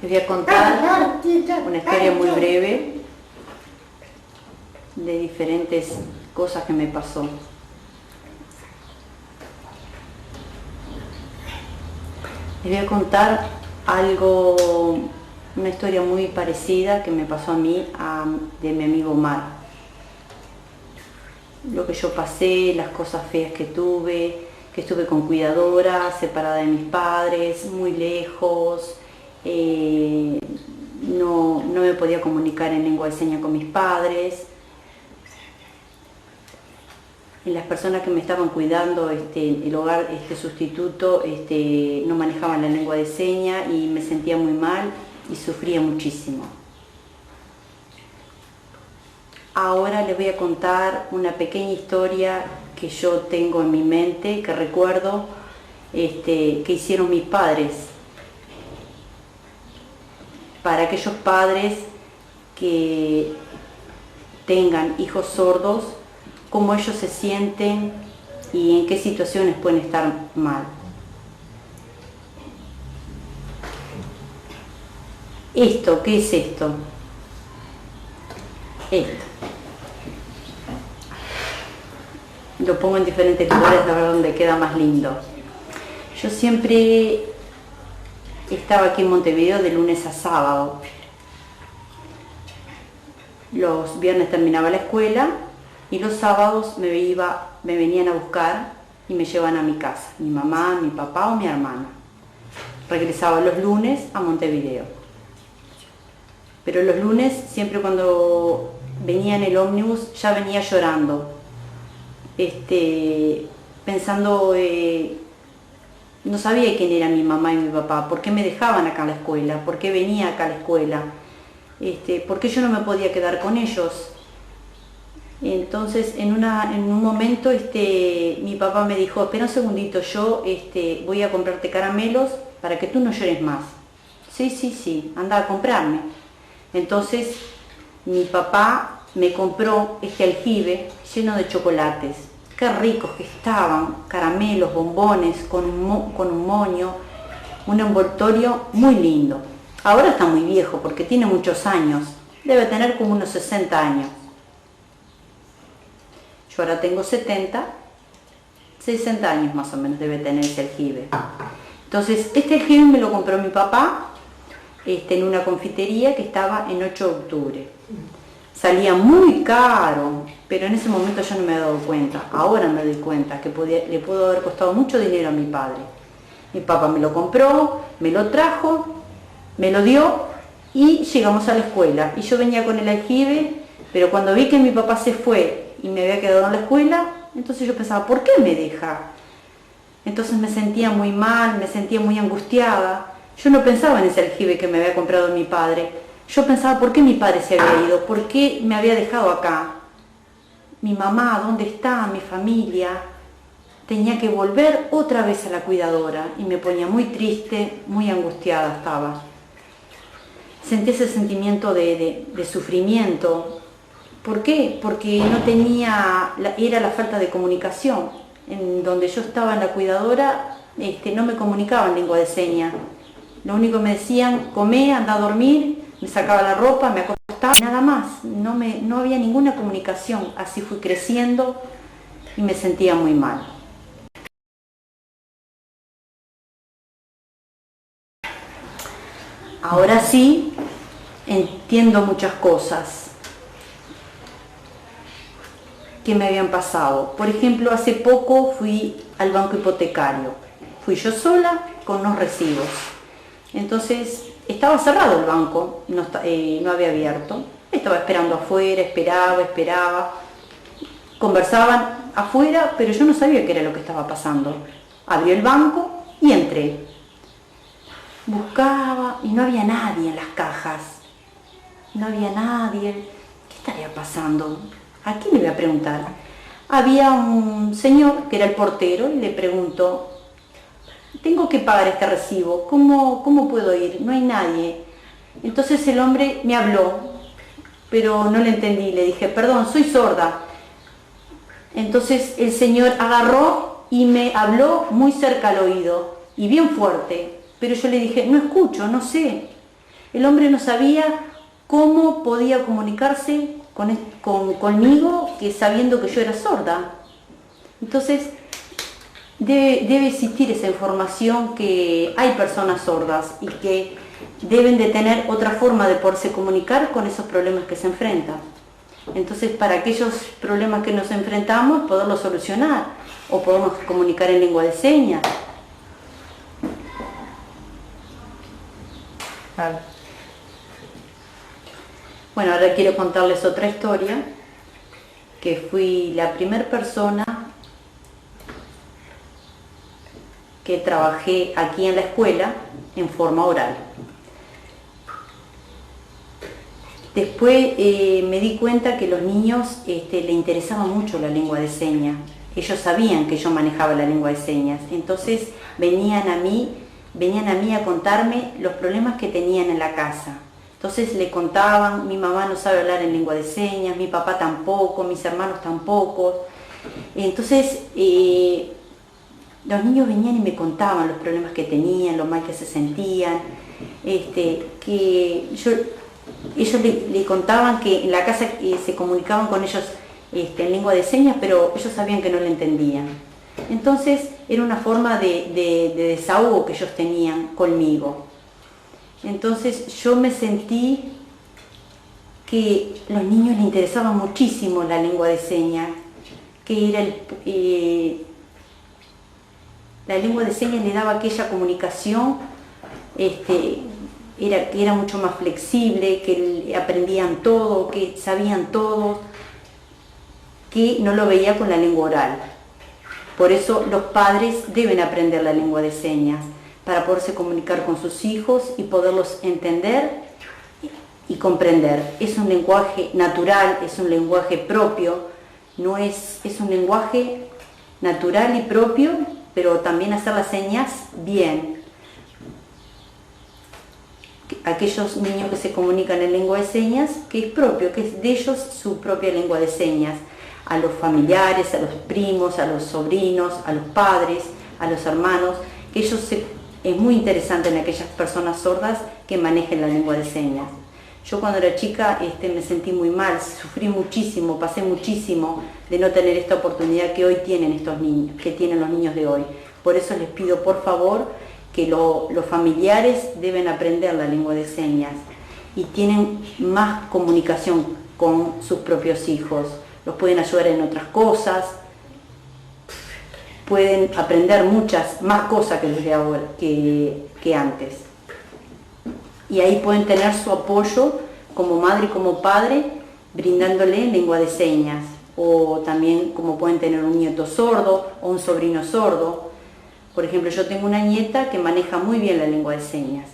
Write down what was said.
Les voy a contar una historia muy breve de diferentes cosas que me pasó. Les voy a contar algo, una historia muy parecida que me pasó a mí, de mi amigo Omar. Lo que yo pasé, las cosas feas que estuve con cuidadora, separada de mis padres, muy lejos, no me podía comunicar en lengua de señas con mis padres. Y las personas que me estaban cuidando, el hogar sustituto, no manejaban la lengua de señas y me sentía muy mal y sufría muchísimo. Ahora les voy a contar una pequeña historia que yo tengo en mi mente, que recuerdo, que hicieron mis padres. Para aquellos padres que tengan hijos sordos, cómo ellos se sienten y en qué situaciones pueden estar mal. Esto, ¿qué es esto? Esto. Lo pongo en diferentes lugares, a ver dónde queda más lindo. Yo siempre estaba aquí en Montevideo de lunes a sábado. Los viernes terminaba la escuela y los sábados me venían a buscar y me llevaban a mi casa, mi mamá, mi papá o mi hermana. Regresaba los lunes a Montevideo. Pero los lunes, siempre cuando venía en el ómnibus, ya venía llorando. Pensando, no sabía quién era mi mamá y mi papá, por qué me dejaban acá a la escuela, por qué venía acá a la escuela, por qué yo no me podía quedar con ellos. Entonces, en un momento, mi papá me dijo, espera un segundito, yo voy a comprarte caramelos para que tú no llores más. Sí, anda a comprarme. Entonces, mi papá me compró este aljibe lleno de chocolates. Qué ricos que estaban, caramelos, bombones, con un moño, un envoltorio muy lindo. Ahora está muy viejo porque tiene muchos años, debe tener como unos 60 años. Yo ahora tengo 60 años más o menos debe tener ese aljibe. Entonces, este aljibe me lo compró mi papá en una confitería que estaba en 8 de octubre. Salía muy caro, pero en ese momento yo no me había dado cuenta. Ahora me doy cuenta que le pudo haber costado mucho dinero a mi padre. Mi papá me lo compró, me lo trajo, me lo dio y llegamos a la escuela. Y yo venía con el aljibe, pero cuando vi que mi papá se fue y me había quedado en la escuela, entonces yo pensaba, ¿por qué me deja? Entonces me sentía muy mal, me sentía muy angustiada. Yo no pensaba en ese aljibe que me había comprado mi padre. Yo pensaba, ¿por qué mi padre se había ido? ¿Por qué me había dejado acá? Mi mamá, ¿dónde está? Mi familia. Tenía que volver otra vez a la cuidadora y me ponía muy triste, muy angustiada estaba. Sentí ese sentimiento de sufrimiento. ¿Por qué? Porque no tenía, era la falta de comunicación. En donde yo estaba en la cuidadora, no me comunicaban lengua de señas. Lo único que me decían, comé, anda a dormir, me sacaba la ropa, me acostaba, nada más. No había ninguna comunicación. Así fui creciendo y me sentía muy mal. Ahora sí, entiendo muchas cosas que me habían pasado. Por ejemplo, hace poco fui al banco hipotecario. Fui yo sola con unos recibos. Entonces, estaba cerrado el banco, no había abierto. Estaba esperando afuera, esperaba. Conversaban afuera, pero yo no sabía qué era lo que estaba pasando. Abrí el banco y entré. Buscaba y no había nadie en las cajas. No había nadie. ¿Qué estaría pasando? ¿A quién le voy a preguntar? Había un señor que era el portero y le preguntó, tengo que pagar este recibo, ¿cómo puedo ir? No hay nadie. Entonces el hombre me habló, pero no le entendí, le dije, perdón, soy sorda. Entonces el señor agarró y me habló muy cerca al oído y bien fuerte, pero yo le dije, no escucho, no sé. El hombre no sabía cómo podía comunicarse conmigo, que sabiendo que yo era sorda. Entonces, debe existir esa información, que hay personas sordas y que deben de tener otra forma de poderse comunicar con esos problemas que se enfrentan. Entonces, para aquellos problemas que nos enfrentamos, poderlos solucionar, o podemos comunicar en lengua de señas. Claro. Bueno, ahora quiero contarles otra historia, que fui la primera persona que trabajé aquí en la escuela en forma oral. Después me di cuenta que los niños le interesaba mucho la lengua de señas. Ellos sabían que yo manejaba la lengua de señas, entonces venían a mí a contarme los problemas que tenían en la casa. Entonces le contaban: mi mamá no sabe hablar en lengua de señas, mi papá tampoco, mis hermanos tampoco. Entonces los niños venían y me contaban los problemas que tenían, lo mal que se sentían, ellos le contaban que en la casa se comunicaban con ellos en lengua de señas, pero ellos sabían que no le entendían. Entonces era una forma de desahogo que ellos tenían conmigo. Entonces yo me sentí que a los niños les interesaba muchísimo la lengua de señas, que era la lengua de señas le daba aquella comunicación, que era mucho más flexible, que aprendían todo, que sabían todo, que no lo veía con la lengua oral. Por eso los padres deben aprender la lengua de señas, para poderse comunicar con sus hijos y poderlos entender y comprender. Es un lenguaje natural, es un lenguaje propio, es un lenguaje natural y propio, pero también hacer las señas bien. Aquellos niños que se comunican en lengua de señas, que es propio, que es de ellos su propia lengua de señas, a los familiares, a los primos, a los sobrinos, a los padres, a los hermanos, que es muy interesante en aquellas personas sordas que manejen la lengua de señas. Yo cuando era chica me sentí muy mal, sufrí muchísimo, pasé muchísimo de no tener esta oportunidad que hoy tienen estos niños, que tienen los niños de hoy. Por eso les pido por favor que los familiares deben aprender la lengua de señas y tienen más comunicación con sus propios hijos. Los pueden ayudar en otras cosas, pueden aprender muchas más cosas que desde ahora, que antes. Y ahí pueden tener su apoyo como madre y como padre, brindándole lengua de señas. O también como pueden tener un nieto sordo o un sobrino sordo. Por ejemplo, yo tengo una nieta que maneja muy bien la lengua de señas.